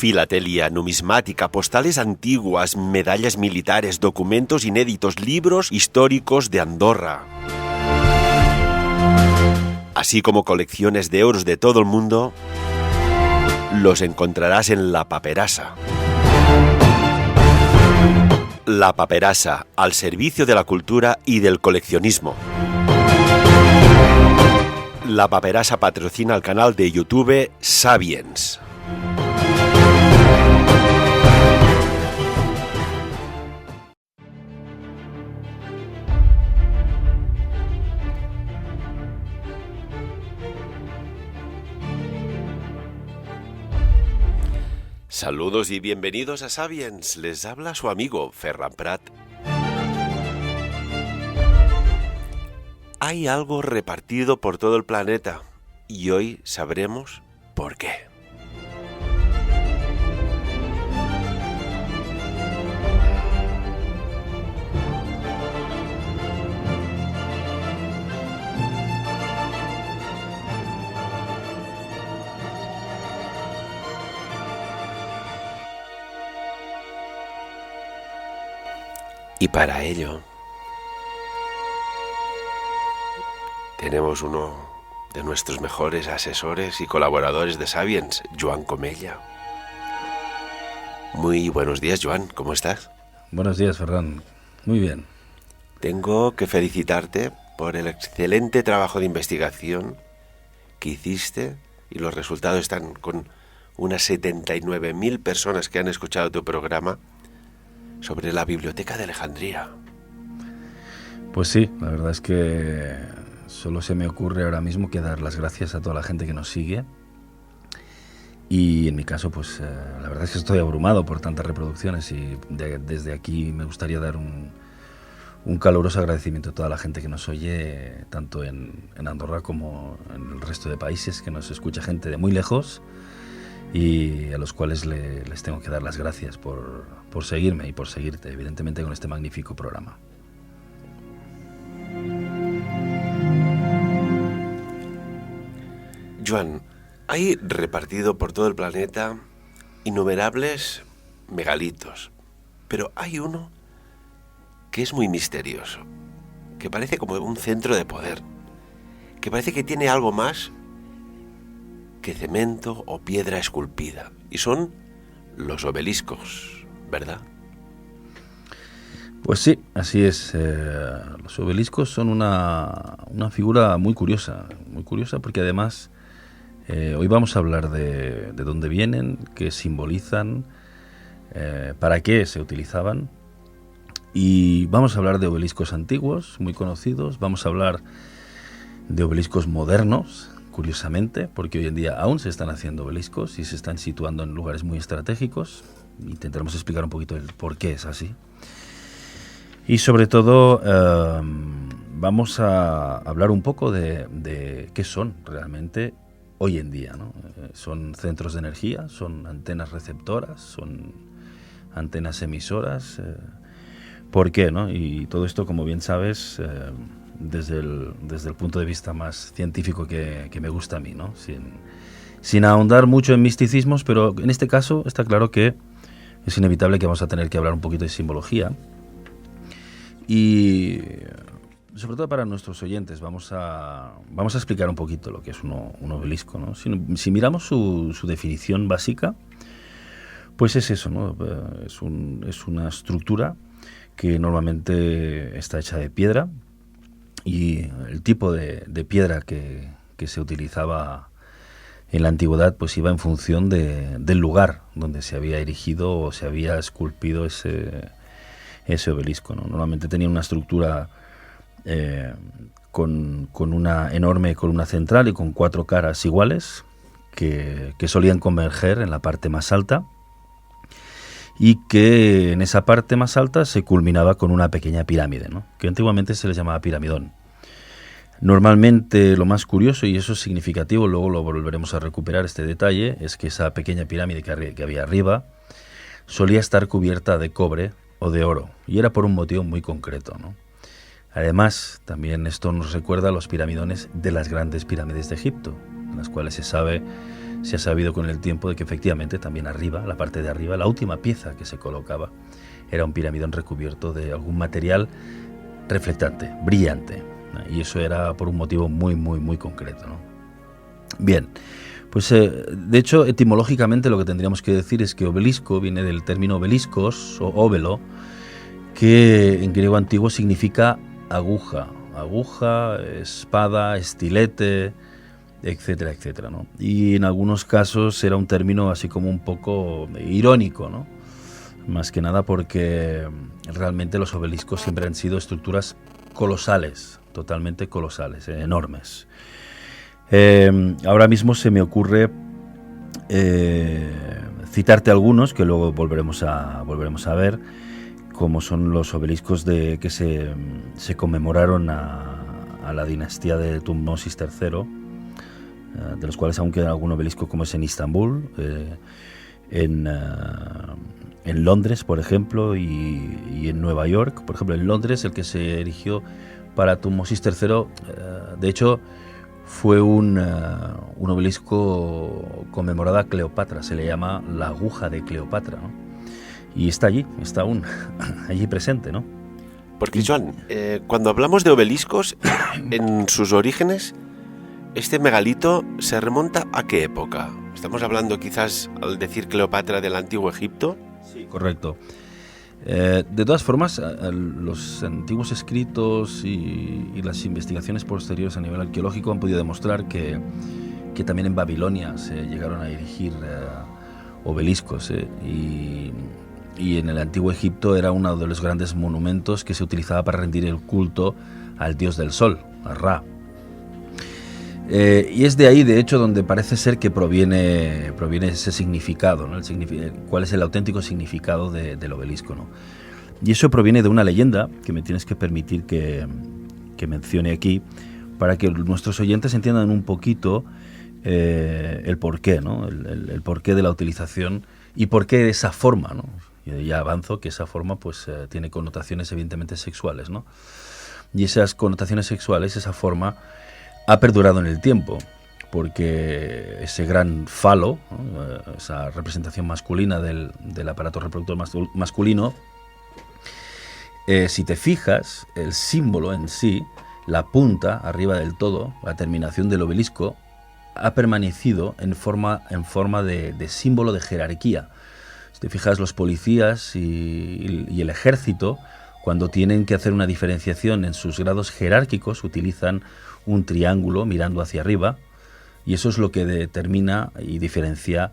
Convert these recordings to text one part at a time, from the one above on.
Filatelia, numismática, postales antiguas, medallas militares, documentos inéditos, libros históricos de Andorra, así como colecciones de euros de todo el mundo, los encontrarás en La Paperassa. La Paperassa, al servicio de la cultura y del coleccionismo. La Paperassa patrocina el canal de YouTube Sapiens. Saludos y bienvenidos a Sapiens. Les habla su amigo Ferran Prat. Hay algo repartido por todo el planeta y hoy sabremos por qué. Y para ello tenemos uno de nuestros mejores asesores y colaboradores de Sapiens, Joan Comella. Muy buenos días, Joan, ¿cómo estás? Buenos días, Ferran. Muy bien. Tengo que felicitarte por el excelente trabajo de investigación que hiciste y los resultados están con unas 79.000 personas que han escuchado tu programa sobre la Biblioteca de Alejandría. Pues sí, la verdad es que solo se me ocurre ahora mismo que dar las gracias a toda la gente que nos sigue. Y en mi caso, pues la verdad es que estoy abrumado por tantas reproducciones y desde aquí me gustaría dar un caluroso agradecimiento a toda la gente que nos oye, tanto en Andorra como en el resto de países, que nos escucha gente de muy lejos y a los cuales les tengo que dar las gracias por seguirme y por seguirte, evidentemente, con este magnífico programa. Joan, hay repartido por todo el planeta innumerables megalitos, pero hay uno que es muy misterioso, que parece como un centro de poder, que parece que tiene algo más que cemento o piedra esculpida, y son los obeliscos, ¿verdad? Pues sí, así es. Los obeliscos son una figura muy curiosa porque además hoy vamos a hablar de dónde vienen, qué simbolizan, para qué se utilizaban, y vamos a hablar de obeliscos antiguos, muy conocidos, vamos a hablar de obeliscos modernos, curiosamente, porque hoy en día aún se están haciendo obeliscos y se están situando en lugares muy estratégicos. Intentaremos explicar un poquito el por qué es así. Y sobre todo vamos a hablar un poco de qué son realmente hoy en día, ¿no? Son centros de energía, son antenas receptoras, son antenas emisoras. ¿Por qué, no? Y todo esto, como bien sabes, desde el punto de vista más científico que me gusta a mí, ¿no? Sin ahondar mucho en misticismos, pero en este caso está claro que es inevitable que vamos a tener que hablar un poquito de simbología. Y sobre todo para nuestros oyentes vamos a explicar un poquito lo que es un obelisco, ¿no? Si miramos su definición básica, pues es eso, ¿no? Es una estructura que normalmente está hecha de piedra, y el tipo de piedra que se utilizaba en la antigüedad pues iba en función del lugar donde se había erigido o se había esculpido ese obelisco, ¿no? Normalmente tenía una estructura con una enorme columna central y con 4 caras iguales que solían converger en la parte más alta, y que en esa parte más alta se culminaba con una pequeña pirámide, ¿no? Que antiguamente se les llamaba piramidón. Normalmente lo más curioso, y eso es significativo, luego lo volveremos a recuperar este detalle, es que esa pequeña pirámide que había arriba solía estar cubierta de cobre o de oro, y era por un motivo muy concreto, ¿no? Además, también esto nos recuerda a los piramidones de las grandes pirámides de Egipto, en las cuales se sabe se ha sabido con el tiempo de que efectivamente también arriba, la parte de arriba, la última pieza que se colocaba era un piramidón recubierto de algún material reflectante, brillante, ¿no? Y eso era por un motivo muy, muy, muy concreto, ¿no? Bien, pues de hecho, etimológicamente lo que tendríamos que decir es que obelisco viene del término obeliskos o óbelo, que en griego antiguo significa aguja, espada, estilete, etcétera, etcétera, ¿no? Y en algunos casos era un término así como un poco irónico, ¿no? Más que nada porque realmente los obeliscos siempre han sido estructuras colosales, totalmente colosales, enormes. Ahora mismo se me ocurre citarte algunos que luego volveremos a ver, como son los obeliscos que se conmemoraron a la dinastía de Tutmosis III, de los cuales aún queda algún obelisco, como es en Istambul, en Londres, por ejemplo, y en Nueva York. Por ejemplo, en Londres, el que se erigió para Tutmosis III, de hecho, fue un obelisco conmemorado a Cleopatra, se le llama la aguja de Cleopatra, ¿no? Y está allí, está aún allí presente, ¿no? Porque, Joan, cuando hablamos de obeliscos, en sus orígenes, ¿este megalito se remonta a qué época? ¿Estamos hablando quizás, al decir Cleopatra, del Antiguo Egipto? Sí, correcto. De todas formas, los antiguos escritos y las investigaciones posteriores a nivel arqueológico han podido demostrar que también en Babilonia se llegaron a erigir obeliscos, y en el Antiguo Egipto era uno de los grandes monumentos que se utilizaba para rendir el culto al dios del sol, a Ra. Y es de ahí, de hecho, donde parece ser que proviene ese significado, ¿no? Cuál es el auténtico significado del obelisco, ¿no? Y eso proviene de una leyenda que me tienes que permitir que mencione aquí, para que nuestros oyentes entiendan un poquito el porqué, ¿no? El porqué de la utilización y por qué de esa forma, ¿no? Y ya avanzo que esa forma pues tiene connotaciones evidentemente sexuales, ¿no? Y esas connotaciones sexuales, esa forma, ha perdurado en el tiempo, porque ese gran falo, ¿no? Esa representación masculina del aparato reproductor masculino, si te fijas, el símbolo en sí, la punta arriba del todo, la terminación del obelisco, ha permanecido en forma de símbolo de jerarquía. Si te fijas, los policías y el ejército, cuando tienen que hacer una diferenciación en sus grados jerárquicos, utilizan un triángulo mirando hacia arriba, y eso es lo que determina y diferencia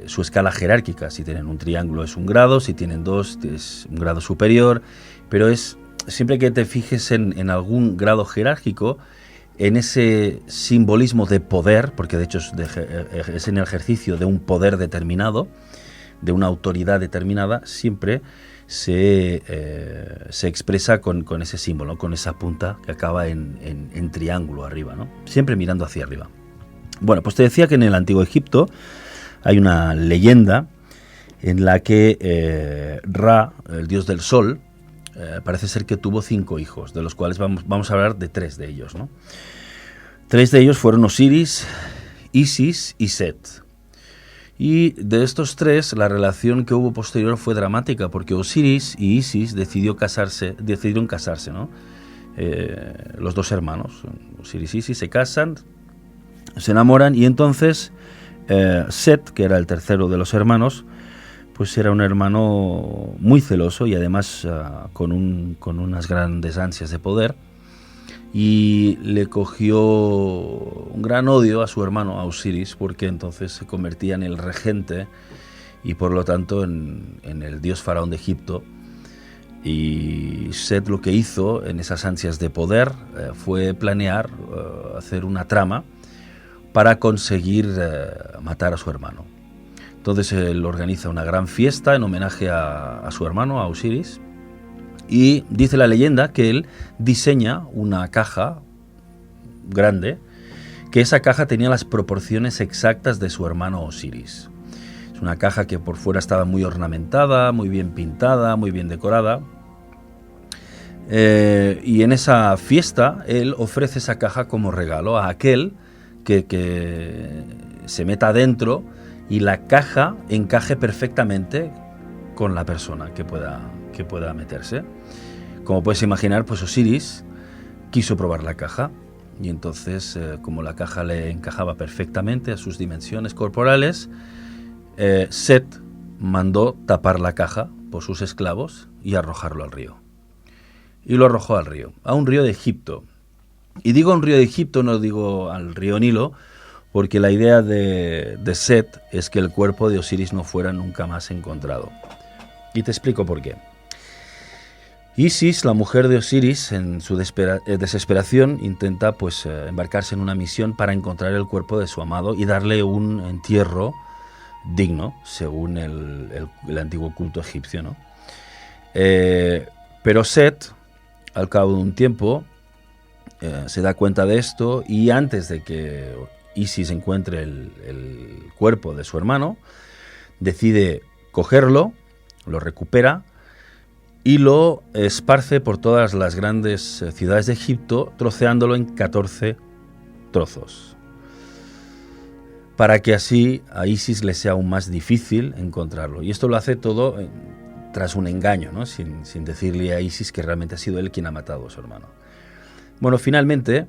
su escala jerárquica. Si tienen un triángulo es un grado, si tienen dos es un grado superior, pero es siempre que te fijes en algún grado jerárquico, en ese simbolismo de poder, porque de hecho es en el ejercicio de un poder determinado, de una autoridad determinada, siempre se expresa con ese símbolo, con esa punta que acaba en triángulo arriba, ¿no? Siempre mirando hacia arriba. Bueno, pues te decía que en el Antiguo Egipto hay una leyenda en la que Ra, el dios del sol, parece ser que tuvo 5 hijos, de los cuales vamos a hablar de 3 de ellos, ¿no? 3 de ellos fueron Osiris, Isis y Set. Y de estos 3, la relación que hubo posterior fue dramática, porque Osiris y Isis decidieron casarse, ¿no? Los 2 hermanos, Osiris y Isis, se casan, se enamoran, y entonces Set, que era el tercero de los hermanos, pues era un hermano muy celoso y además con unas grandes ansias de poder, y le cogió un gran odio a su hermano, a Osiris, porque entonces se convertía en el regente y por lo tanto en el dios faraón de Egipto. Y Set lo que hizo en esas ansias de poder fue planear hacer una trama para conseguir matar a su hermano. Entonces él organiza una gran fiesta en homenaje a su hermano, a Osiris, y dice la leyenda que él diseña una caja grande, que esa caja tenía las proporciones exactas de su hermano Osiris. Es una caja que por fuera estaba muy ornamentada, muy bien pintada, muy bien decorada. Y en esa fiesta él ofrece esa caja como regalo a aquel que se meta adentro y la caja encaje perfectamente con la persona que pueda meterse. Como puedes imaginar, pues Osiris quiso probar la caja y entonces, como la caja le encajaba perfectamente a sus dimensiones corporales, Set mandó tapar la caja por sus esclavos y arrojarlo al río. Y lo arrojó al río, a un río de Egipto. Y digo un río de Egipto, no digo al río Nilo, porque la idea de Set es que el cuerpo de Osiris no fuera nunca más encontrado. Y te explico por qué. Isis, la mujer de Osiris, en su desesperación, intenta pues embarcarse en una misión para encontrar el cuerpo de su amado y darle un entierro digno, según el antiguo culto egipcio, ¿no? Pero Set, al cabo de un tiempo, se da cuenta de esto y antes de que Isis encuentre el cuerpo de su hermano, decide cogerlo, lo recupera y lo esparce por todas las grandes ciudades de Egipto, troceándolo en 14 trozos, para que así a Isis le sea aún más difícil encontrarlo. Y esto lo hace todo tras un engaño, ¿no? sin decirle a Isis que realmente ha sido él quien ha matado a su hermano. Bueno, finalmente,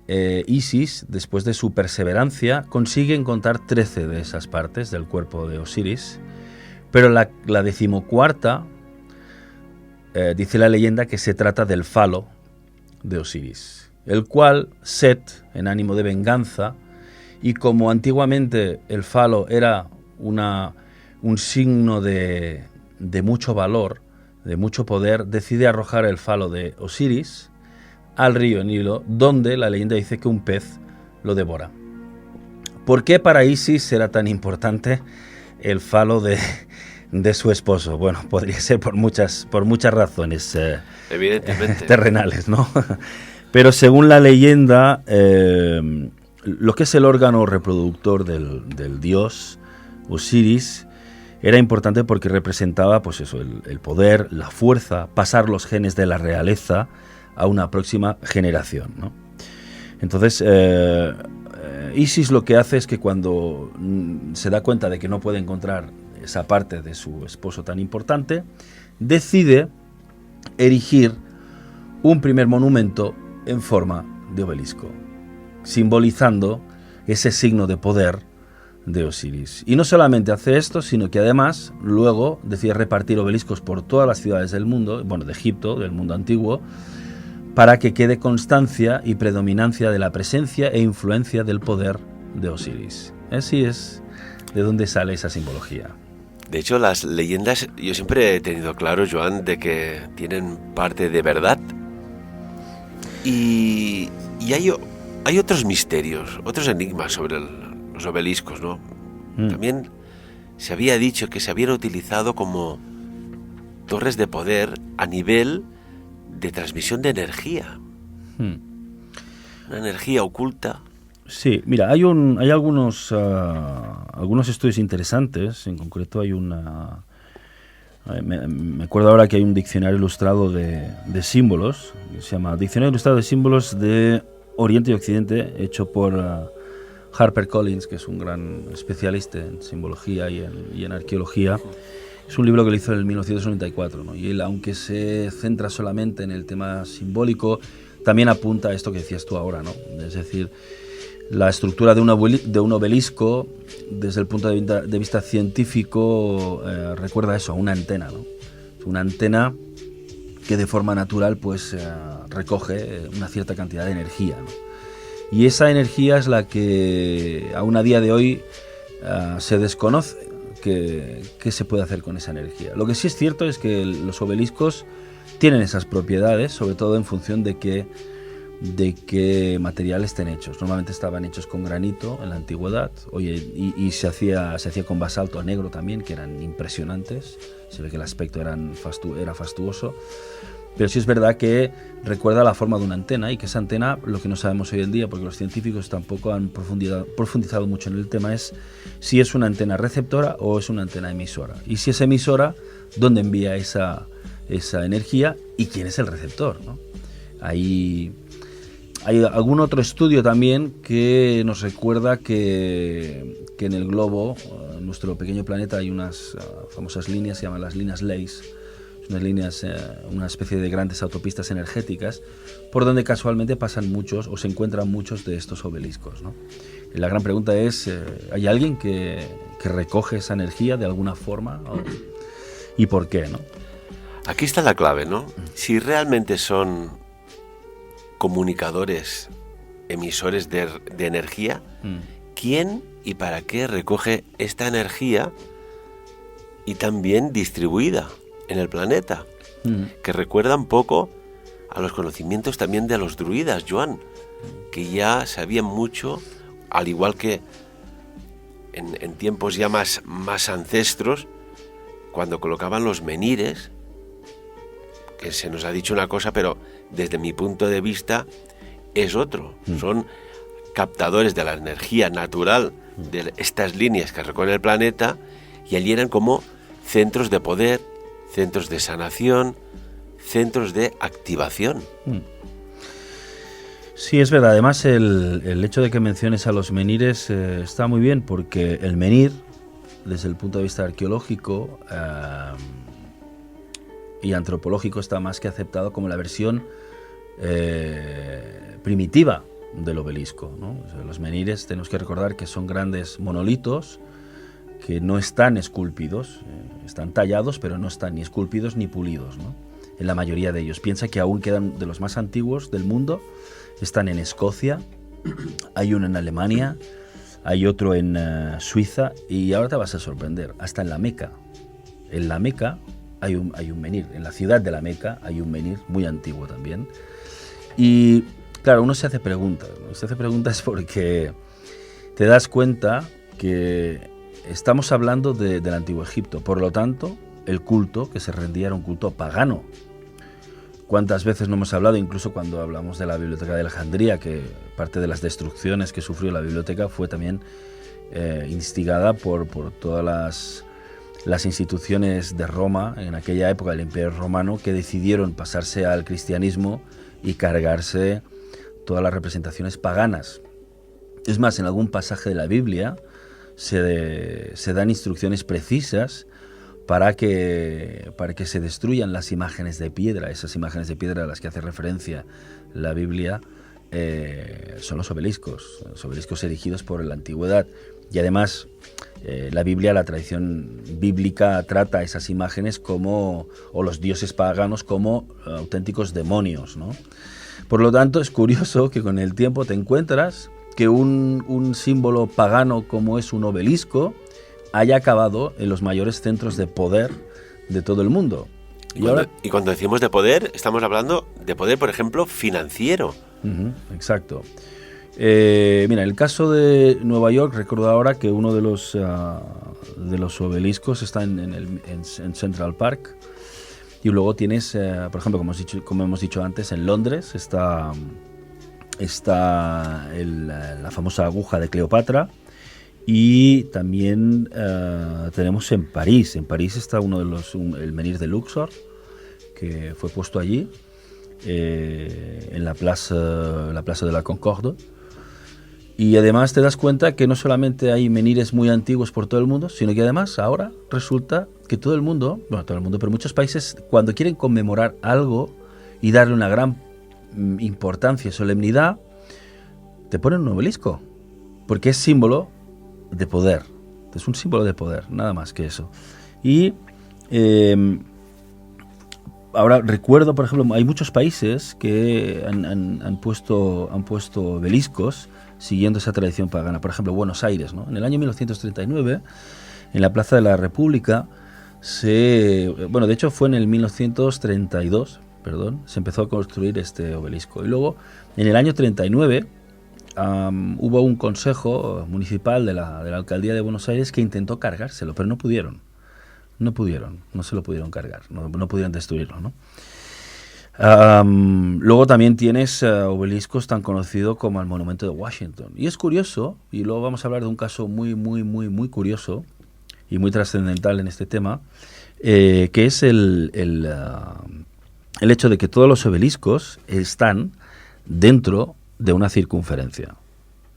Isis, después de su perseverancia, consigue encontrar 13 de esas partes del cuerpo de Osiris, pero la 14ª, dice la leyenda que se trata del falo de Osiris, el cual Set, en ánimo de venganza, y como antiguamente el falo era un signo de mucho valor, de mucho poder, decide arrojar el falo de Osiris al río Nilo, donde la leyenda dice que un pez lo devora. ¿Por qué para Isis era tan importante el falo de su esposo? Bueno, podría ser por muchas razones evidentemente terrenales, ¿no? Pero según la leyenda, lo que es el órgano reproductor del dios Osiris era importante porque representaba pues eso, el poder, la fuerza, pasar los genes de la realeza a una próxima generación, ¿no? Entonces, Isis lo que hace es que cuando se da cuenta de que no puede encontrar esa parte de su esposo tan importante, decide erigir un primer monumento en forma de obelisco, simbolizando ese signo de poder de Osiris. Y no solamente hace esto, sino que además luego decide repartir obeliscos por todas las ciudades del mundo, bueno, de Egipto, del mundo antiguo, para que quede constancia y predominancia de la presencia e influencia del poder de Osiris. Así es de dónde sale esa simbología. De hecho, las leyendas, yo siempre he tenido claro, Joan, de que tienen parte de verdad. Y hay otros misterios, otros enigmas sobre los obeliscos, ¿no? También se había dicho que se habían utilizado como torres de poder a nivel de transmisión de energía. Una energía oculta. Sí, mira, hay algunos estudios interesantes. En concreto hay me acuerdo ahora que hay un diccionario ilustrado de símbolos, que se llama Diccionario Ilustrado de Símbolos de Oriente y Occidente, hecho por HarperCollins, que es un gran especialista en simbología y en arqueología. Es un libro que lo hizo en el 1994, ¿no? Y él, aunque se centra solamente en el tema simbólico, también apunta a esto que decías tú ahora, ¿no? Es decir, la estructura de un obelisco, desde el punto de vista científico, recuerda eso, a una antena, ¿no? Una antena que de forma natural pues recoge una cierta cantidad de energía, ¿no? Y esa energía es la que aún a día de hoy se desconoce qué se puede hacer con esa energía. Lo que sí es cierto es que los obeliscos tienen esas propiedades, sobre todo en función de qué material estén hechos. Normalmente estaban hechos con granito en la antigüedad, y se hacía con basalto negro también, que eran impresionantes. Se ve que el aspecto era fastuoso. Pero sí es verdad que recuerda la forma de una antena, y que esa antena, lo que no sabemos hoy en día, porque los científicos tampoco han profundizado mucho en el tema, es si es una antena receptora o es una antena emisora. Y si es emisora, ¿dónde envía esa energía y quién es el receptor, ¿no? Hay Hay algún otro estudio también que nos recuerda que en el globo, en nuestro pequeño planeta, hay unas famosas líneas, se llaman las líneas Lays, unas líneas, una especie de grandes autopistas energéticas, por donde casualmente pasan muchos o se encuentran muchos de estos obeliscos, ¿no? Y la gran pregunta es, ¿hay alguien que recoge esa energía de alguna forma? ¿Y por qué, no? Aquí está la clave, ¿no? Si realmente son comunicadores, emisores de energía, ¿quién y para qué recoge esta energía y también distribuida en el planeta? Que recuerda un poco a los conocimientos también de los druidas, Joan, que ya sabían mucho, al igual que en tiempos ya más ancestros, cuando colocaban los menires, que se nos ha dicho una cosa, pero desde mi punto de vista es otro. Son captadores de la energía natural de estas líneas que recorren el planeta, y allí eran como centros de poder, centros de sanación, centros de activación. Sí, es verdad. Además, el hecho de que menciones a los menires está muy bien, porque el menir, desde el punto de vista arqueológico y antropológico, está más que aceptado como la versión primitiva del obelisco, ¿no? O sea, los menires, tenemos que recordar que son grandes monolitos que no están esculpidos, están tallados, pero no están ni esculpidos ni pulidos, ¿no? En la mayoría de ellos. Piensa que aún quedan de los más antiguos del mundo, están en Escocia, hay uno en Alemania, hay otro en Suiza, y ahora te vas a sorprender, hasta en la Meca. En la Meca hay un menir, en la ciudad de la Meca hay un menir muy antiguo también. Y claro, uno se hace preguntas, ¿no? Se hace preguntas porque te das cuenta que estamos hablando del Antiguo Egipto, por lo tanto, el culto que se rendía era un culto pagano. ¿Cuántas veces no hemos hablado, incluso cuando hablamos de la Biblioteca de Alejandría, que parte de las destrucciones que sufrió la biblioteca fue también instigada por todas las instituciones de Roma, en aquella época del Imperio Romano, que decidieron pasarse al cristianismo y cargarse todas las representaciones paganas? Es más, en algún pasaje de la Biblia se dan instrucciones precisas para que se destruyan las imágenes de piedra. Esas imágenes de piedra a las que hace referencia la Biblia son los obeliscos erigidos por la antigüedad. Y además la Biblia, la tradición bíblica, trata a esas imágenes o los dioses paganos como auténticos demonios, ¿no? Por lo tanto, es curioso que con el tiempo te encuentras que un símbolo pagano como es un obelisco haya acabado en los mayores centros de poder de todo el mundo. Y cuando decimos de poder, estamos hablando de poder, por ejemplo, financiero. Exacto. Mira, el caso de Nueva York, recuerdo ahora que uno de los obeliscos está en Central Park, y luego tienes, por ejemplo, como hemos dicho antes, en Londres está la famosa aguja de Cleopatra. Y también tenemos en París. En París está el menir de Luxor, que fue puesto allí, en la Plaza de la Concorde. Y además te das cuenta que no solamente hay menires muy antiguos por todo el mundo, sino que además ahora resulta que todo el mundo, pero muchos países, cuando quieren conmemorar algo y darle una gran importancia y solemnidad, te ponen un obelisco, porque es símbolo de poder. Es un símbolo de poder, nada más que eso. Y ahora recuerdo, por ejemplo, hay muchos países que han puesto obeliscos siguiendo esa tradición pagana. Por ejemplo, Buenos Aires, ¿no? En el año 1939, en la Plaza de la República, de hecho fue en el 1932, se empezó a construir este obelisco. Y luego, en el año 39, hubo un consejo municipal de la alcaldía de Buenos Aires que intentó cargárselo, pero no se lo pudieron cargar, no pudieron destruirlo, ¿no? Luego también tienes obeliscos tan conocidos como el Monumento de Washington. Y es curioso, y luego vamos a hablar de un caso muy, muy, muy, muy curioso y muy trascendental en este tema, que es el hecho de que todos los obeliscos están dentro de una circunferencia.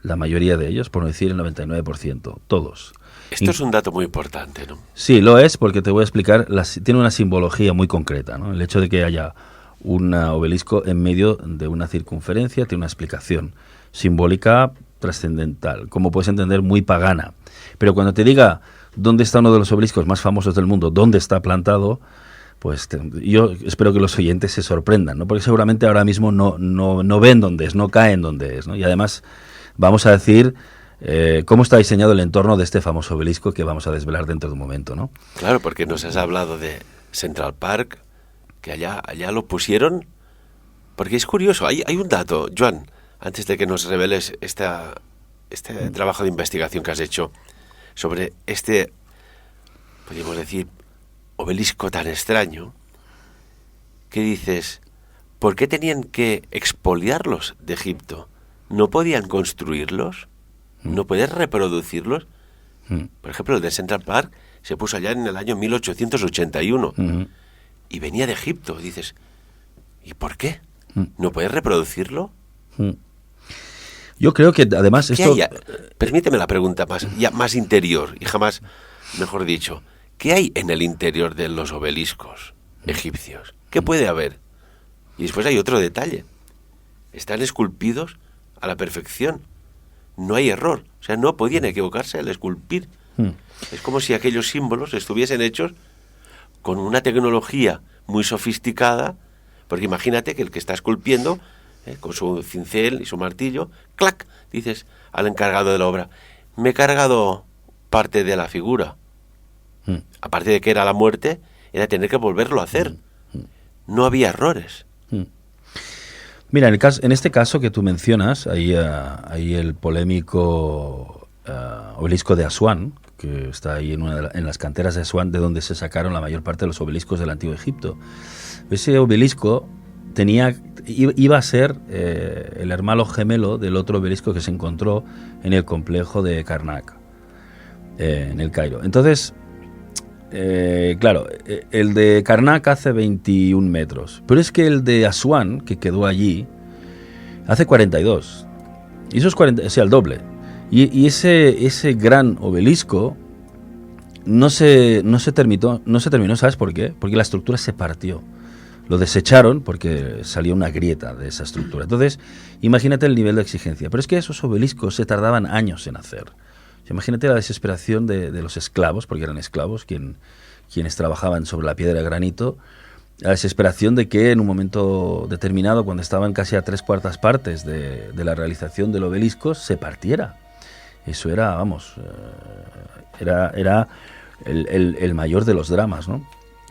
La mayoría de ellos, por no decir el 99%, todos. Esto es un dato muy importante, ¿no? Sí, lo es, porque te voy a explicar, tiene una simbología muy concreta, ¿no? El hecho de que haya un obelisco en medio de una circunferencia tiene una explicación simbólica trascendental, como puedes entender, muy pagana. Pero cuando te diga dónde está uno de los obeliscos más famosos del mundo, dónde está plantado, pues yo espero que los oyentes se sorprendan, ¿no? Porque seguramente ahora mismo no ven dónde es, no caen dónde es, ¿no? Y además vamos a decir cómo está diseñado el entorno de este famoso obelisco que vamos a desvelar dentro de un momento, ¿no? Claro, porque nos has hablado de Central Park, que allá lo pusieron, porque es curioso, hay un dato, Joan, antes de que nos reveles este trabajo de investigación que has hecho sobre este, podríamos decir, obelisco tan extraño, que dices, ¿por qué tenían que expoliarlos de Egipto? ¿No podían construirlos? ¿No podían reproducirlos? Por ejemplo, el de Central Park se puso allá en el año 1881 y venía de Egipto. Dices, ¿y por qué? ¿No puedes reproducirlo? Yo creo que además esto... Permíteme la pregunta más interior y jamás, mejor dicho, ¿qué hay en el interior de los obeliscos egipcios? ¿Qué puede haber? Y después hay otro detalle. Están esculpidos a la perfección. No hay error. O sea, no podían equivocarse al esculpir. Es como si aquellos símbolos estuviesen hechos con una tecnología muy sofisticada, porque imagínate que el que está esculpiendo, con su cincel y su martillo, ¡clac!, dices al encargado de la obra, me he cargado parte de la figura. Aparte de que era la muerte, era tener que volverlo a hacer. No había errores. Mira, en este caso que tú mencionas, ahí el polémico obelisco de Asuán, que está ahí en las canteras de Asuán, de donde se sacaron la mayor parte de los obeliscos del Antiguo Egipto. Ese obelisco iba a ser el hermano gemelo del otro obelisco que se encontró en el complejo de Karnak, en el Cairo. Entonces, claro, el de Karnak hace 21 metros, pero es que el de Asuán, que quedó allí, hace 42. Y esos 40, o sea, el doble. Y ese gran obelisco no se terminó, ¿sabes por qué? Porque la estructura se partió. Lo desecharon porque salió una grieta de esa estructura. Entonces, imagínate el nivel de exigencia. Pero es que esos obeliscos se tardaban años en hacer. Imagínate la desesperación de los esclavos, porque eran esclavos quienes trabajaban sobre la piedra de granito, la desesperación de que en un momento determinado, cuando estaban casi a 3/4 partes de la realización del obelisco, se partiera. Eso era, vamos, era el mayor de los dramas, ¿no?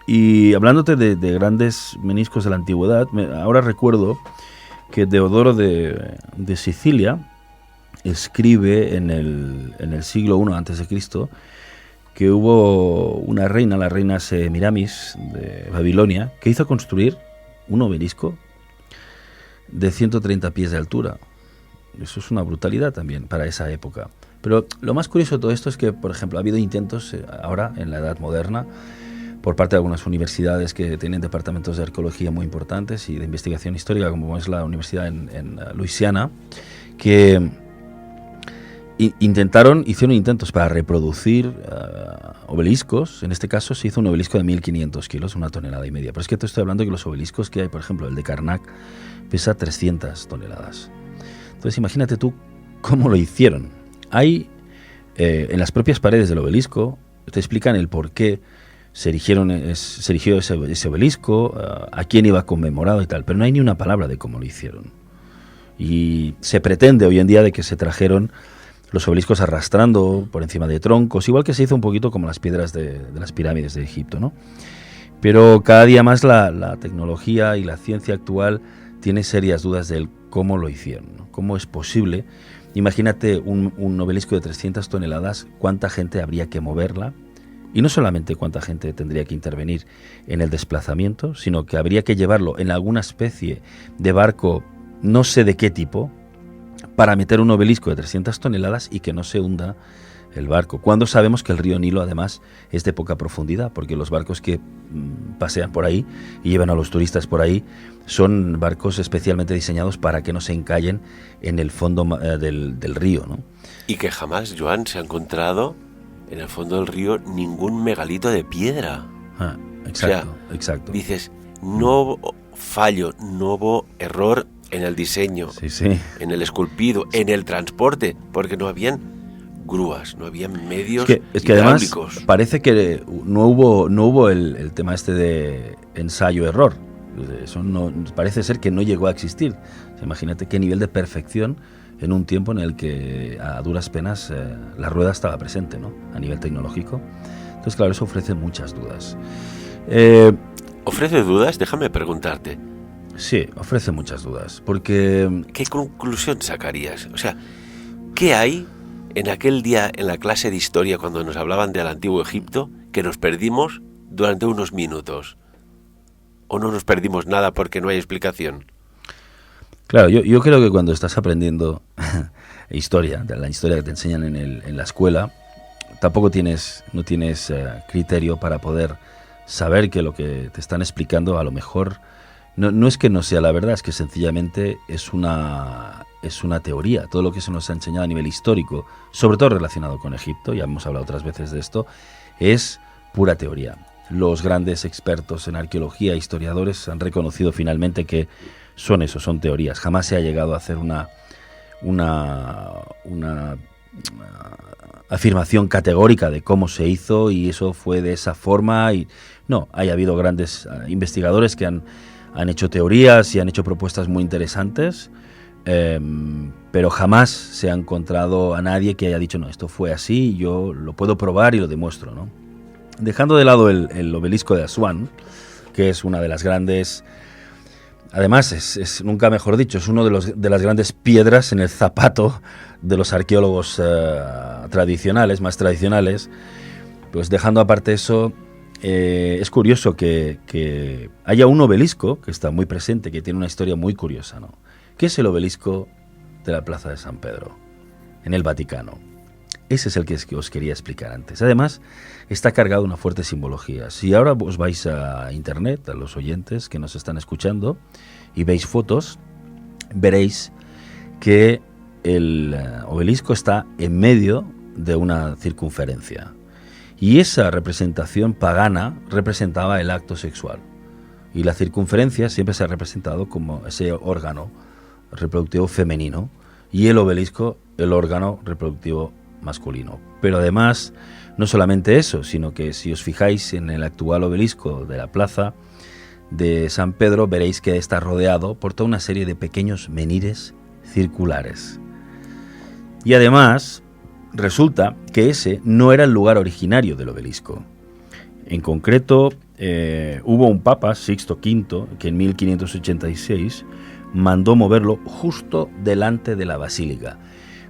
Y hablándote de grandes meniscos de la antigüedad, ahora recuerdo que Deodoro de Sicilia escribe en el siglo I a.C. que hubo una reina, la reina Semiramis de Babilonia, que hizo construir un obelisco de 130 pies de altura. Eso es una brutalidad también para esa época. Pero lo más curioso de todo esto es que, por ejemplo, ha habido intentos ahora, en la Edad Moderna, por parte de algunas universidades que tienen departamentos de arqueología muy importantes y de investigación histórica, como es la universidad en Luisiana, que hicieron intentos para reproducir obeliscos. En este caso se hizo un obelisco de 1.500 kilos, 1,5 toneladas. Pero es que te estoy hablando de que los obeliscos que hay, por ejemplo, el de Karnak, pesa 300 toneladas. Entonces imagínate tú cómo lo hicieron. Hay, en las propias paredes del obelisco, te explican el por qué se erigió ese obelisco, a quién iba conmemorado y tal, pero no hay ni una palabra de cómo lo hicieron. Y se pretende hoy en día de que se trajeron los obeliscos arrastrando por encima de troncos, igual que se hizo un poquito como las piedras de las pirámides de Egipto, ¿no? Pero cada día más la tecnología y la ciencia actual tiene serias dudas del cómo lo hicieron, ¿no? ¿Cómo es posible? Imagínate un obelisco de 300 toneladas, cuánta gente habría que moverla, y no solamente cuánta gente tendría que intervenir en el desplazamiento, sino que habría que llevarlo en alguna especie de barco, no sé de qué tipo, para meter un obelisco de 300 toneladas y que no se hunda el barco. Cuando sabemos que el río Nilo además es de poca profundidad, porque los barcos que pasean por ahí y llevan a los turistas por ahí son barcos especialmente diseñados para que no se encallen en el fondo del río, ¿no? Y que jamás, Joan, se ha encontrado en el fondo del río ningún megalito de piedra. Exacto, o sea, exacto. Dices, no hubo fallo, no hubo error en el diseño, sí. en el esculpido, en el transporte, porque no habían grúas, no había medios es que además hidráulicos. Parece que no hubo el tema este de ensayo-error. Eso no parece ser que no llegó a existir. O sea, imagínate qué nivel de perfección en un tiempo en el que a duras penas la rueda estaba presente, ¿no? A nivel tecnológico. Entonces, claro, eso ofrece muchas dudas. ¿Ofrece dudas? Déjame preguntarte. Sí, ofrece muchas dudas, porque... ¿Qué conclusión sacarías? O sea, ¿qué hay en aquel día en la clase de historia cuando nos hablaban del Antiguo Egipto que nos perdimos durante unos minutos? ¿O no nos perdimos nada porque no hay explicación? Claro, yo creo que cuando estás aprendiendo historia, de la historia que te enseñan en la escuela, tampoco no tienes criterio para poder saber que lo que te están explicando a lo mejor no es que no sea la verdad, es que sencillamente es una teoría. Todo lo que se nos ha enseñado a nivel histórico, sobre todo relacionado con Egipto, ya hemos hablado otras veces de esto, es pura teoría. Los grandes expertos en arqueología, historiadores, han reconocido finalmente que son teorías. Jamás se ha llegado a hacer una afirmación categórica de cómo se hizo y eso fue de esa forma. Y no, ha habido grandes investigadores que han hecho teorías y han hecho propuestas muy interesantes, pero jamás se ha encontrado a nadie que haya dicho, no, esto fue así, yo lo puedo probar y lo demuestro, ¿no? Dejando de lado el obelisco de Asuán, que es una de las grandes... Además, es nunca mejor dicho, es uno de las grandes piedras en el zapato de los arqueólogos más tradicionales. Pues dejando aparte eso, es curioso que haya un obelisco que está muy presente, que tiene una historia muy curiosa, ¿no? ¿Qué es el obelisco de la Plaza de San Pedro, en el Vaticano? Ese es el que os quería explicar antes. Además, está cargado de una fuerte simbología. Si ahora os vais a internet, a los oyentes que nos están escuchando, y veis fotos, veréis que el obelisco está en medio de una circunferencia. Y esa representación pagana representaba el acto sexual. Y la circunferencia siempre se ha representado como ese órgano reproductivo femenino, y el obelisco, el órgano reproductivo masculino. Pero además, no solamente eso, sino que si os fijáis en el actual obelisco de la plaza de San Pedro, veréis que está rodeado por toda una serie de pequeños menhires circulares. Y además, resulta que ese no era el lugar originario del obelisco. En concreto, hubo un papa, Sixto V, que en 1586 mandó moverlo justo delante de la basílica.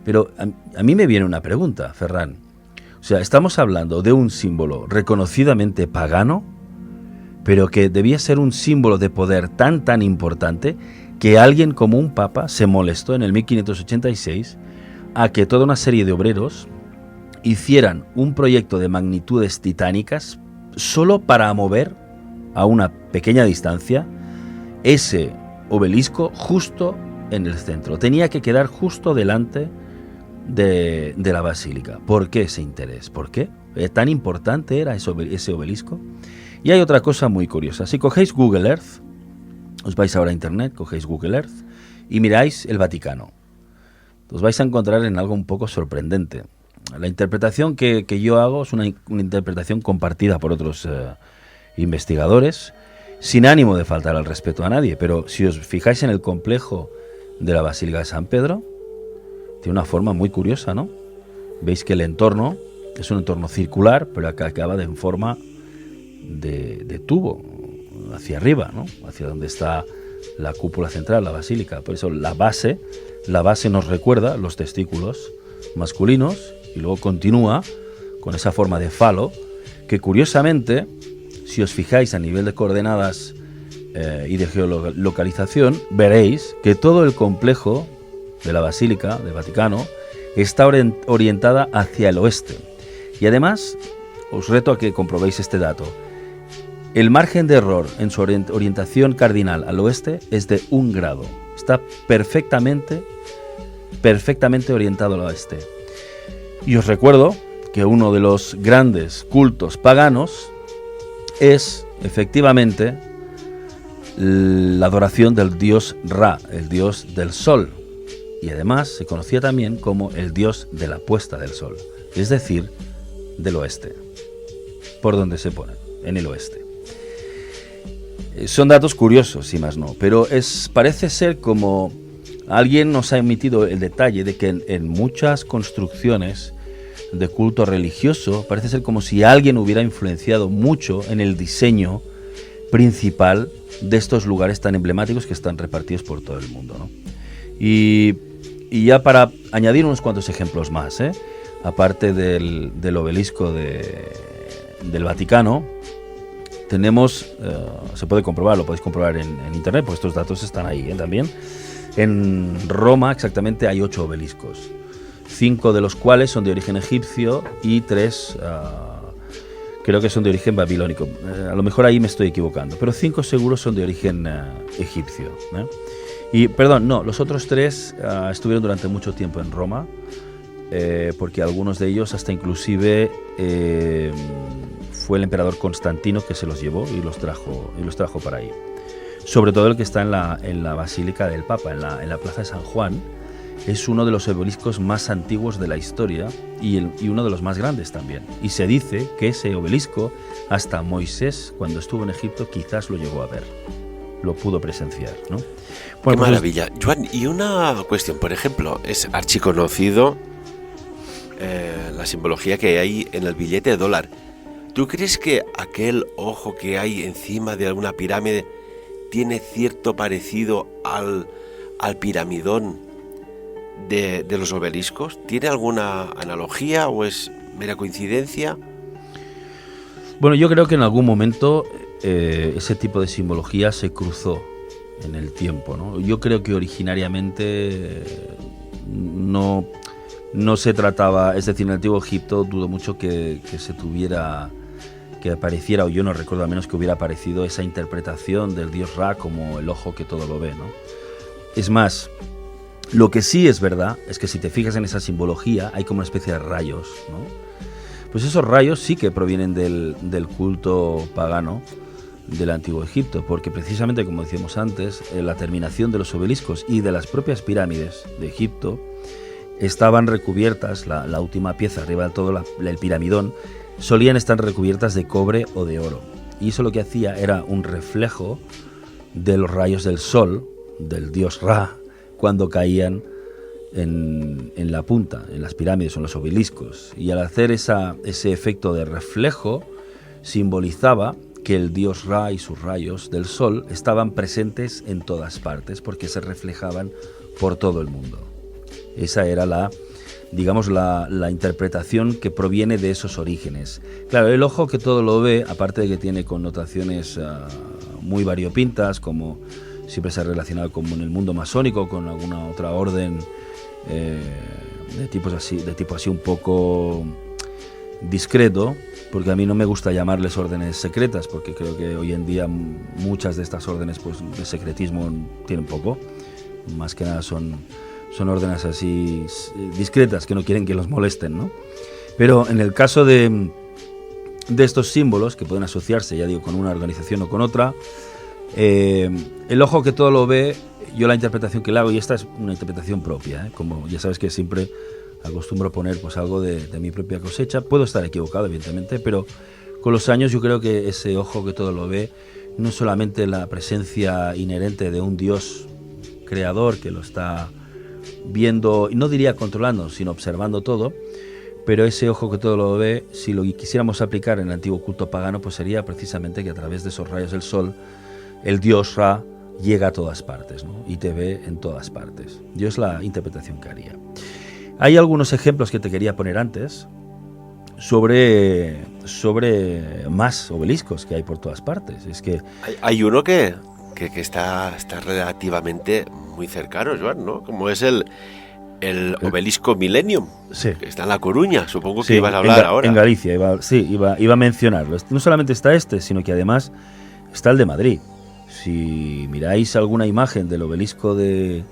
Pero a mí me viene una pregunta, Ferran. O sea, estamos hablando de un símbolo reconocidamente pagano, pero que debía ser un símbolo de poder tan importante que alguien como un papa se molestó en el 1586 a que toda una serie de obreros hicieran un proyecto de magnitudes titánicas solo para mover a una pequeña distancia ese obelisco justo en el centro. Tenía que quedar justo delante de la basílica. ¿Por qué ese interés? ¿Por qué? ¿Tan importante era ese obelisco? Y hay otra cosa muy curiosa. Si cogéis Google Earth, os vais ahora a internet, cogéis Google Earth y miráis el Vaticano, os vais a encontrar en algo un poco sorprendente. La interpretación que yo hago es una interpretación compartida por otros investigadores, sin ánimo de faltar al respeto a nadie, pero si os fijáis en el complejo de la Basílica de San Pedro, tiene una forma muy curiosa, ¿no? Veis que el entorno es un entorno circular, pero acá acaba en forma de tubo, hacia arriba, ¿no? Hacia donde está la cúpula central, la basílica. Por eso la base nos recuerda los testículos masculinos y luego continúa con esa forma de falo que, curiosamente, si os fijáis a nivel de coordenadas y de geolocalización, veréis que todo el complejo de la Basílica del Vaticano está orientada hacia el oeste. Y además, os reto a que comprobéis este dato. El margen de error en su orientación cardinal al oeste es de 1 grado. Está perfectamente orientado al oeste. Y os recuerdo que uno de los grandes cultos paganos es, efectivamente, la adoración del dios Ra, el dios del sol. Y además se conocía también como el dios de la puesta del sol, es decir, del oeste, por donde se pone, en el oeste. Son datos curiosos, si más no, pero parece ser como alguien nos ha emitido el detalle de que en muchas construcciones de culto religioso parece ser como si alguien hubiera influenciado mucho en el diseño principal de estos lugares tan emblemáticos que están repartidos por todo el mundo, ¿no? Y ya para añadir unos cuantos ejemplos más, aparte del obelisco del Vaticano, tenemos, se puede comprobar, lo podéis comprobar en internet, pues estos datos están ahí también. En Roma exactamente hay 8 obeliscos, 5 de los cuales son de origen egipcio y 3 creo que son de origen babilónico. A lo mejor ahí me estoy equivocando, pero 5 seguros son de origen egipcio. Y, perdón, no, los otros 3 estuvieron durante mucho tiempo en Roma, porque algunos de ellos hasta inclusive fue el emperador Constantino que se los llevó y los trajo para ahí. Sobre todo el que está en la Basílica del Papa, en la Plaza de San Juan. Es uno de los obeliscos más antiguos de la historia y uno de los más grandes también. Y se dice que ese obelisco, hasta Moisés, cuando estuvo en Egipto, quizás lo llegó a ver. Lo pudo presenciar, ¿no? Bueno, qué maravilla. Joan, y una cuestión, por ejemplo, es archiconocido la simbología que hay en el billete de dólar. ¿Tú crees que aquel ojo que hay encima de alguna pirámide tiene cierto parecido al piramidón de los obeliscos? ¿Tiene alguna analogía o es mera coincidencia? Bueno, yo creo que en algún momento ese tipo de simbología se cruzó en el tiempo, ¿no? Yo creo que originariamente no se trataba, es decir, en el Antiguo Egipto dudo mucho que se tuviera, que apareciera, o yo no recuerdo al menos que hubiera aparecido esa interpretación del dios Ra como el ojo que todo lo ve, ¿no? Es más, lo que sí es verdad es que si te fijas en esa simbología hay como una especie de rayos, ¿no? Pues esos rayos sí que provienen del culto pagano del Antiguo Egipto, porque precisamente, como decíamos antes, la terminación de los obeliscos y de las propias pirámides de Egipto estaban recubiertas, la última pieza arriba de todo el piramidón, solían estar recubiertas de cobre o de oro. Y eso lo que hacía era un reflejo de los rayos del sol, del dios Ra, cuando caían en la punta, en las pirámides o en los obeliscos. Y al hacer ese efecto de reflejo, simbolizaba que el dios Ra y sus rayos del sol estaban presentes en todas partes, porque se reflejaban por todo el mundo. Esa era la interpretación que proviene de esos orígenes. Claro, el ojo que todo lo ve, aparte de que tiene connotaciones muy variopintas, como siempre se ha relacionado como en el mundo masónico, con alguna otra orden de tipo así un poco discreto, porque a mí no me gusta llamarles órdenes secretas, porque creo que hoy en día muchas de estas órdenes pues, de secretismo tienen poco, más que nada son órdenes así discretas que no quieren que los molesten, ¿no? Pero en el caso de estos símbolos que pueden asociarse, ya digo, con una organización o con otra, el ojo que todo lo ve, yo la interpretación que le hago, y esta es una interpretación propia, como ya sabes que siempre acostumbro poner pues algo de mi propia cosecha, puedo estar equivocado evidentemente, pero con los años yo creo que ese ojo que todo lo ve no es solamente la presencia inherente de un Dios creador que lo está viendo, no diría controlando, sino observando todo, pero ese ojo que todo lo ve, si lo quisiéramos aplicar en el antiguo culto pagano, pues sería precisamente que a través de esos rayos del sol, el dios Ra llega a todas partes, ¿no? Y te ve en todas partes. Yo es la interpretación que haría. Hay algunos ejemplos que te quería poner antes sobre más obeliscos que hay por todas partes. Es que hay uno que está relativamente muy cercano, Joan, ¿no? Como es el El obelisco Millennium, sí, que está en La Coruña, supongo que sí, ibas a hablar ahora. En Galicia, iba a mencionarlo. No solamente está este, sino que además está el de Madrid. Si miráis alguna imagen del obelisco de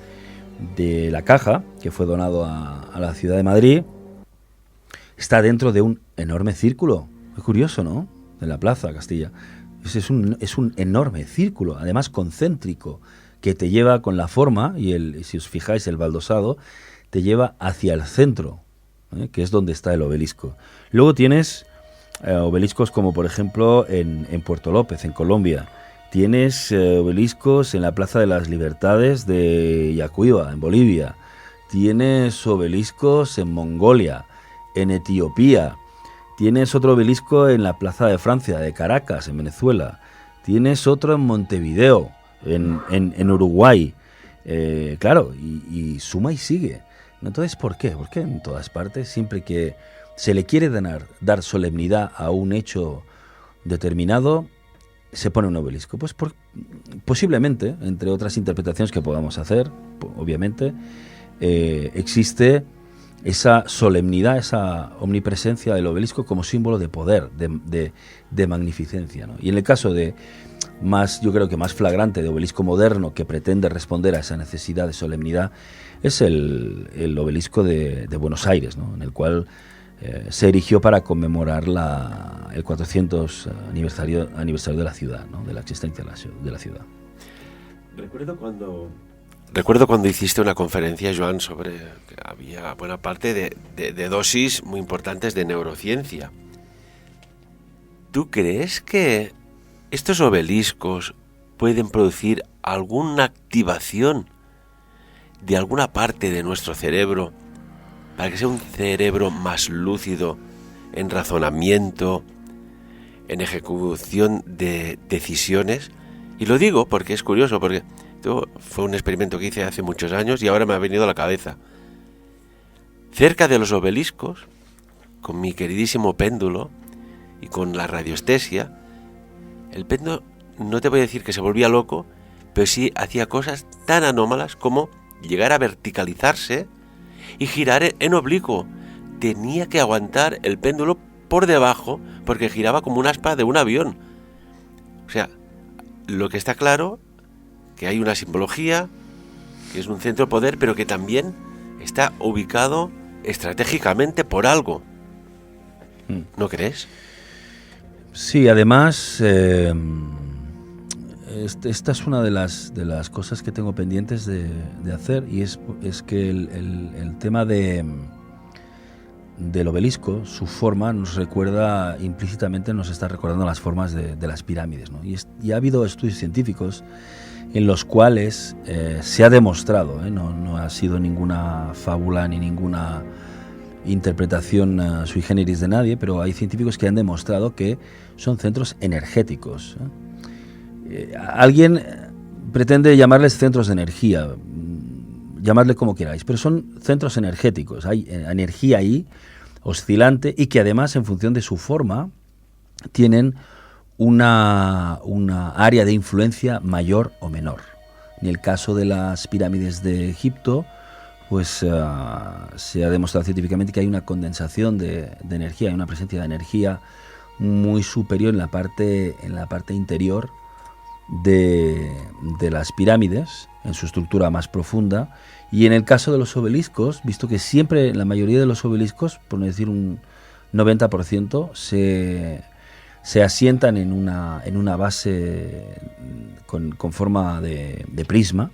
La Caja, que fue donado a la ciudad de Madrid, está dentro de un enorme círculo. Es curioso, ¿no? En la Plaza Castilla. Es un enorme círculo, además concéntrico, que te lleva con la forma, y si os fijáis, el baldosado, te lleva hacia el centro, que es donde está el obelisco. Luego tienes obeliscos como, por ejemplo, en Puerto López, en Colombia. Tienes obeliscos en la Plaza de las Libertades de Yacuiba, en Bolivia. Tienes obeliscos en Mongolia, en Etiopía. Tienes otro obelisco en la Plaza de Francia, de Caracas, en Venezuela. Tienes otro en Montevideo, en Uruguay. Claro, y suma y sigue. Entonces, ¿por qué? Porque en todas partes, siempre que se le quiere dar solemnidad a un hecho determinado, se pone un obelisco. Pues posiblemente, entre otras interpretaciones que podamos hacer, obviamente, existe esa solemnidad, esa omnipresencia del obelisco como símbolo de poder, de magnificencia, ¿no? Y en el caso yo creo que más flagrante de obelisco moderno que pretende responder a esa necesidad de solemnidad es el obelisco de Buenos Aires, ¿no? En el cual se erigió para conmemorar el 400 aniversario de la ciudad, ¿no? De la existencia de la ciudad. Recuerdo cuando hiciste una conferencia, Joan, sobre que había buena parte de dosis muy importantes de neurociencia. ¿Tú crees que estos obeliscos pueden producir alguna activación de alguna parte de nuestro cerebro para que sea un cerebro más lúcido en razonamiento, en ejecución de decisiones? Y lo digo porque es curioso, porque fue un experimento que hice hace muchos años y ahora me ha venido a la cabeza. Cerca de los obeliscos, con mi queridísimo péndulo y con la radiestesia, el péndulo, no te voy a decir que se volvía loco, pero sí hacía cosas tan anómalas como llegar a verticalizarse y girar en oblicuo. Tenía que aguantar el péndulo por debajo porque giraba como un aspa de un avión. O sea, lo que está claro, que hay una simbología, que es un centro de poder, pero que también está ubicado estratégicamente por algo. ¿No crees? Sí, además, esta es una de las cosas que tengo pendientes de hacer, y es que el tema del obelisco, su forma, nos recuerda implícitamente, nos está recordando las formas de las pirámides, ¿no? Y ha habido estudios científicos en los cuales se ha demostrado, no ha sido ninguna fábula ni ninguna interpretación sui generis de nadie, pero hay científicos que han demostrado que son centros energéticos. Alguien pretende llamarles centros de energía, llamadle como queráis, pero son centros energéticos. Hay energía ahí, oscilante, y que además, en función de su forma, tienen una área de influencia mayor o menor. En el caso de las pirámides de Egipto, pues se ha demostrado científicamente que hay una condensación de energía, hay una presencia de energía muy superior en la parte interior de las pirámides, en su estructura más profunda. Y en el caso de los obeliscos, visto que siempre, la mayoría de los obeliscos, por no decir un 90%, se asientan en una base con forma de prisma,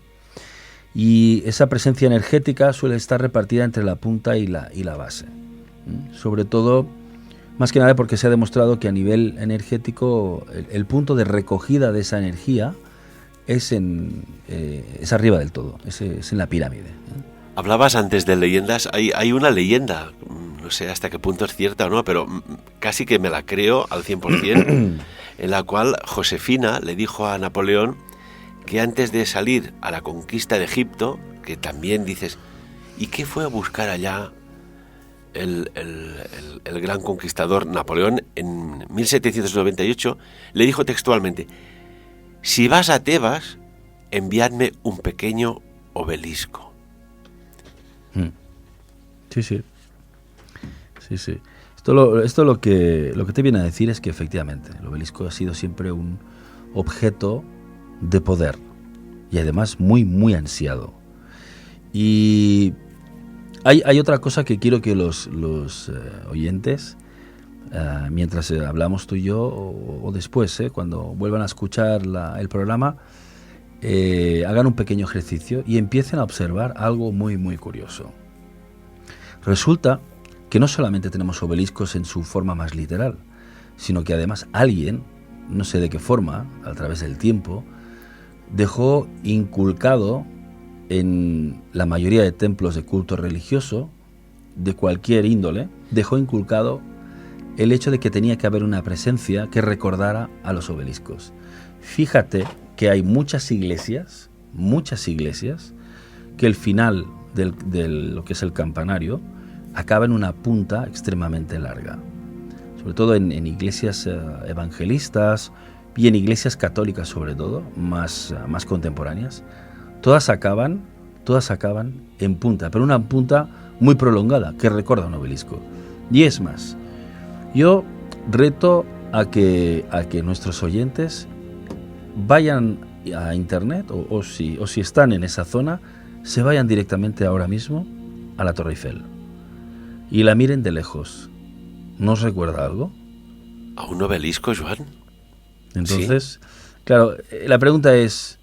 y esa presencia energética suele estar repartida entre la punta y la base. Sobre todo, más que nada porque se ha demostrado que a nivel energético el punto de recogida de esa energía es arriba del todo, es en la pirámide. Hablabas antes de leyendas, hay una leyenda, no sé hasta qué punto es cierta o no, pero casi que me la creo al 100%, en la cual Josefina le dijo a Napoleón que antes de salir a la conquista de Egipto, que también dices, ¿y qué fue a buscar allá el gran conquistador Napoleón? En 1798 le dijo textualmente: si vas a Tebas, enviadme un pequeño obelisco. Sí, sí. Sí, sí. Esto lo que te viene a decir es que efectivamente el obelisco ha sido siempre un objeto de poder y además muy, muy ansiado. Y hay otra cosa que quiero que los oyentes, mientras hablamos tú y yo, o después, cuando vuelvan a escuchar el programa, hagan un pequeño ejercicio y empiecen a observar algo muy, muy curioso. Resulta que no solamente tenemos obeliscos en su forma más literal, sino que además alguien, no sé de qué forma, a través del tiempo, dejó inculcado en la mayoría de templos de culto religioso, de cualquier índole, dejó inculcado el hecho de que tenía que haber una presencia que recordara a los obeliscos. Fíjate que hay muchas iglesias, que el final de lo que es el campanario acaba en una punta extremadamente larga. Sobre todo en iglesias evangelistas y en iglesias católicas sobre todo, más contemporáneas. Todas acaban en punta, pero una punta muy prolongada que recuerda a un obelisco. Y es más, yo reto a que nuestros oyentes vayan a internet o si están en esa zona, se vayan directamente ahora mismo a la Torre Eiffel y la miren de lejos. ¿No os recuerda algo? ¿A un obelisco, Joan? Entonces, ¿Sí? Claro, la pregunta es,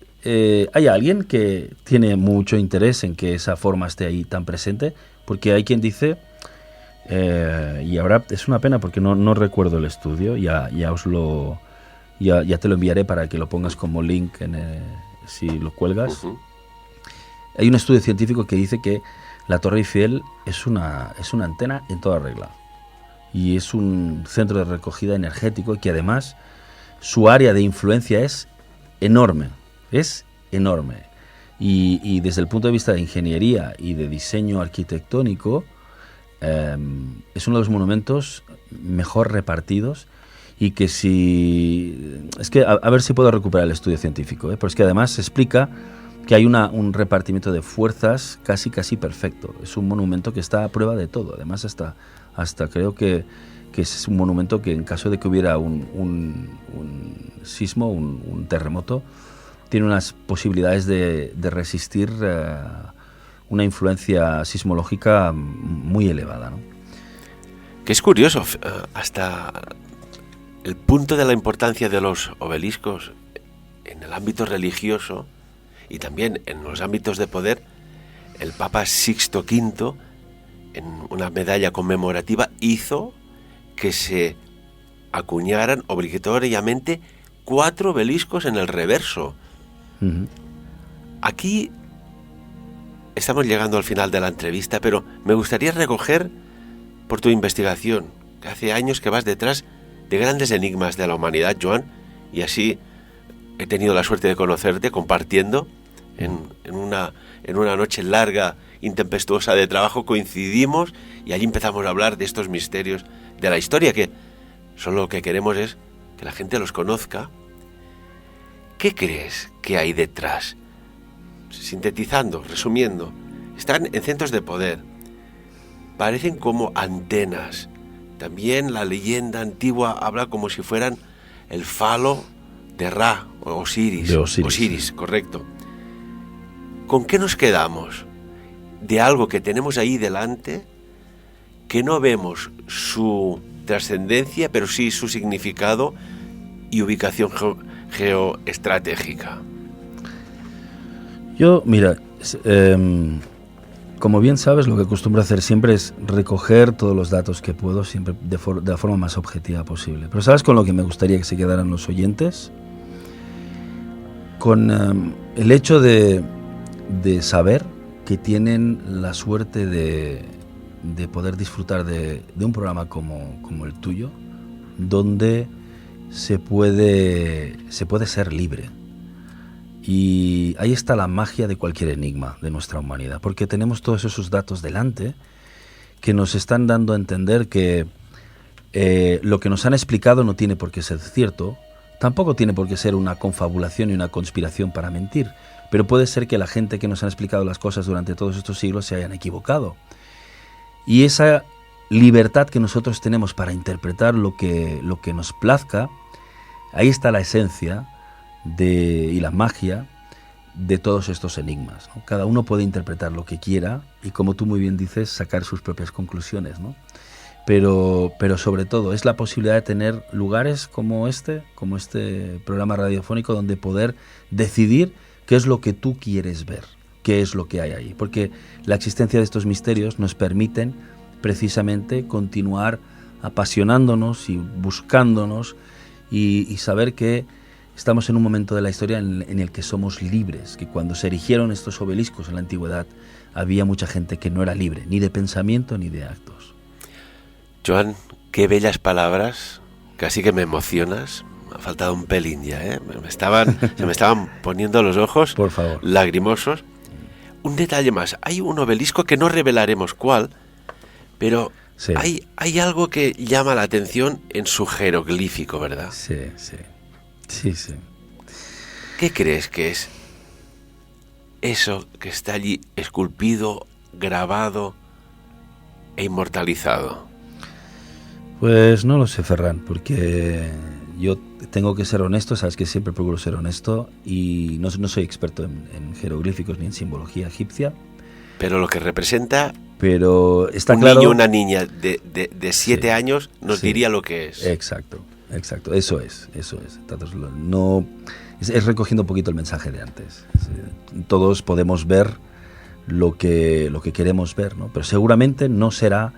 ¿hay alguien que tiene mucho interés en que esa forma esté ahí tan presente? Porque hay quien dice, y ahora es una pena porque no recuerdo el estudio, ya te lo enviaré para que lo pongas como link si lo cuelgas. Uh-huh. Hay un estudio científico que dice que la Torre Eiffel es una antena en toda regla y es un centro de recogida energético y que además su área de influencia es enorme. Y desde el punto de vista de ingeniería y de diseño arquitectónico, es uno de los monumentos mejor repartidos y que es que a ver si puedo recuperar el estudio científico, pero es que además se explica que hay un repartimiento de fuerzas casi perfecto. Es un monumento que está a prueba de todo. Además hasta creo que es un monumento que en caso de que hubiera un sismo, un terremoto, tiene unas posibilidades de resistir una influencia sismológica muy elevada, ¿no? Que es curioso, hasta el punto de la importancia de los obeliscos en el ámbito religioso y también en los ámbitos de poder, el Papa Sixto V, en una medalla conmemorativa, hizo que se acuñaran obligatoriamente 4 obeliscos en el reverso. Uh-huh. Aquí estamos llegando al final de la entrevista, pero me gustaría recoger por tu investigación, que hace años que vas detrás de grandes enigmas de la humanidad, Joan, y así he tenido la suerte de conocerte compartiendo en una noche larga, intempestuosa de trabajo, coincidimos y allí empezamos a hablar de estos misterios de la historia, que solo lo que queremos es que la gente los conozca. ¿Qué crees que hay detrás? Sintetizando, resumiendo, están en centros de poder, parecen como antenas. También la leyenda antigua habla como si fueran el falo de Ra o Osiris. De Osiris, correcto. ¿Con qué nos quedamos? De algo que tenemos ahí delante, que no vemos su trascendencia, pero sí su significado y ubicación geoestratégica. Yo, mira, como bien sabes, lo que acostumbro a hacer siempre es recoger todos los datos que puedo, siempre de la forma más objetiva posible. Pero ¿sabes con lo que me gustaría que se quedaran los oyentes? Con el hecho de saber que tienen la suerte de poder disfrutar de un programa como el tuyo, donde se puede ser libre. Y ahí está la magia de cualquier enigma de nuestra humanidad, porque tenemos todos esos datos delante que nos están dando a entender que lo que nos han explicado no tiene por qué ser cierto, tampoco tiene por qué ser una confabulación y una conspiración para mentir, pero puede ser que la gente que nos han explicado las cosas durante todos estos siglos se hayan equivocado. Y esa libertad que nosotros tenemos para interpretar lo que nos plazca, ahí está la esencia y la magia de todos estos enigmas, ¿no? Cada uno puede interpretar lo que quiera y, como tú muy bien dices, sacar sus propias conclusiones, ¿no? Pero sobre todo es la posibilidad de tener lugares como este programa radiofónico, donde poder decidir qué es lo que tú quieres ver, qué es lo que hay ahí. Porque la existencia de estos misterios nos permiten precisamente continuar apasionándonos y buscándonos y saber que estamos en un momento de la historia en el que somos libres, que cuando se erigieron estos obeliscos en la antigüedad había mucha gente que no era libre, ni de pensamiento ni de actos. Joan, qué bellas palabras, casi que me emocionas. Me ha faltado un pelín ya, ¿eh? Se me estaban poniendo los ojos, por favor, lagrimosos. Un detalle más, hay un obelisco que no revelaremos cuál, pero sí, hay algo que llama la atención en su jeroglífico, ¿verdad? Sí. ¿Qué crees que es eso que está allí esculpido, grabado e inmortalizado? Pues no lo sé, Ferran, porque yo tengo que ser honesto, sabes que siempre procuro ser honesto, y no soy experto en jeroglíficos ni en simbología egipcia. Pero lo que representa, pero está un claro, niño o una niña de 7 años nos diría lo que es. Exacto, eso es. Entonces, es recogiendo un poquito el mensaje de antes. Todos podemos ver lo que queremos ver, ¿no? Pero seguramente no será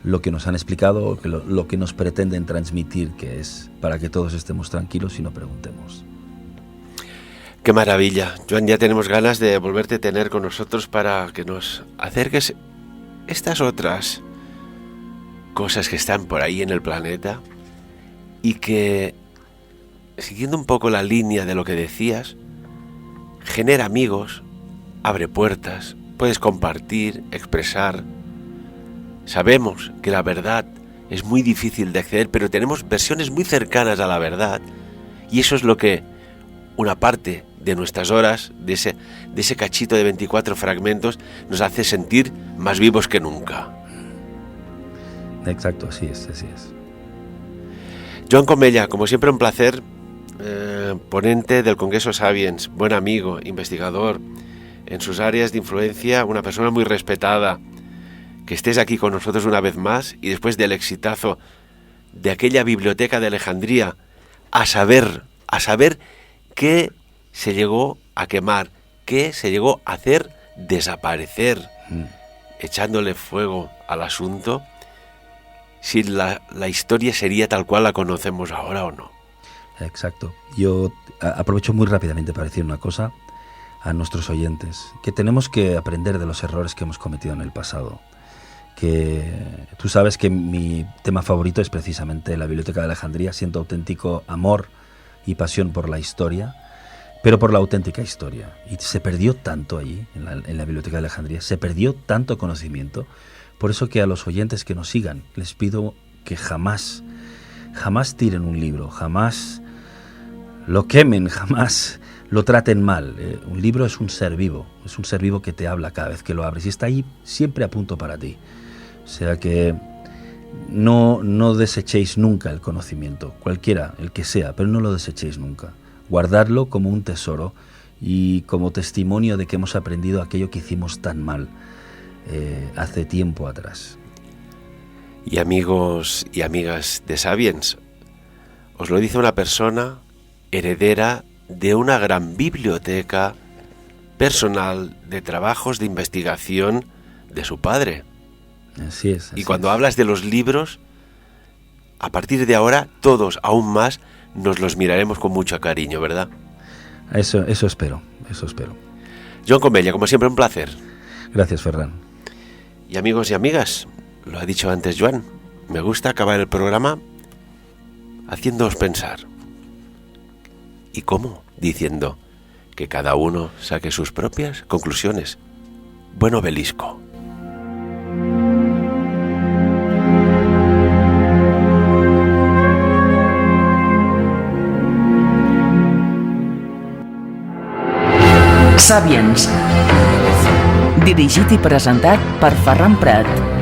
lo que nos han explicado, lo que nos pretenden transmitir que es, para que todos estemos tranquilos y no preguntemos. ¡Qué maravilla! Joan, ya tenemos ganas de volverte a tener con nosotros para que nos acerques estas otras cosas que están por ahí en el planeta y que, siguiendo un poco la línea de lo que decías, genera amigos, abre puertas, puedes compartir, expresar. Sabemos que la verdad es muy difícil de acceder, pero tenemos versiones muy cercanas a la verdad, y eso es lo que una parte de nuestras horas, de ese cachito de 24 fragmentos, nos hace sentir más vivos que nunca. Exacto, así es. Joan Comella, como siempre, un placer, ponente del Congreso Sapiens, buen amigo, investigador en sus áreas de influencia, una persona muy respetada. Que estés aquí con nosotros una vez más, y después del exitazo de aquella biblioteca de Alejandría, a saber qué se llegó a quemar, qué se llegó a hacer desaparecer, echándole fuego al asunto, si la historia sería tal cual la conocemos ahora o no. Exacto. Yo aprovecho muy rápidamente para decir una cosa a nuestros oyentes, que tenemos que aprender de los errores que hemos cometido en el pasado. Que tú sabes que mi tema favorito es precisamente la Biblioteca de Alejandría. Siento auténtico amor y pasión por la historia, pero por la auténtica historia. Y se perdió tanto allí, en la Biblioteca de Alejandría, se perdió tanto conocimiento. Por eso que a los oyentes que nos sigan les pido que jamás tiren un libro, jamás lo quemen, jamás lo traten mal. Un libro es un ser vivo que te habla cada vez que lo abres y está ahí siempre a punto para ti. O sea que no desechéis nunca el conocimiento, cualquiera, el que sea, pero no lo desechéis nunca. Guardadlo como un tesoro y como testimonio de que hemos aprendido aquello que hicimos tan mal hace tiempo atrás. Y amigos y amigas de Sapiens, os lo dice una persona heredera de una gran biblioteca personal de trabajos de investigación de su padre. Así es. Y cuando hablas de los libros, a partir de ahora, todos aún más nos los miraremos con mucho cariño, ¿verdad? Eso espero. Joan Comella, como siempre, un placer. Gracias, Ferran. Y amigos y amigas, lo ha dicho antes Joan, me gusta acabar el programa haciéndoos pensar. ¿Y cómo? Diciendo que cada uno saque sus propias conclusiones. Buen obelisco. Sapiens. Dirigit i presentat per Ferran Prat.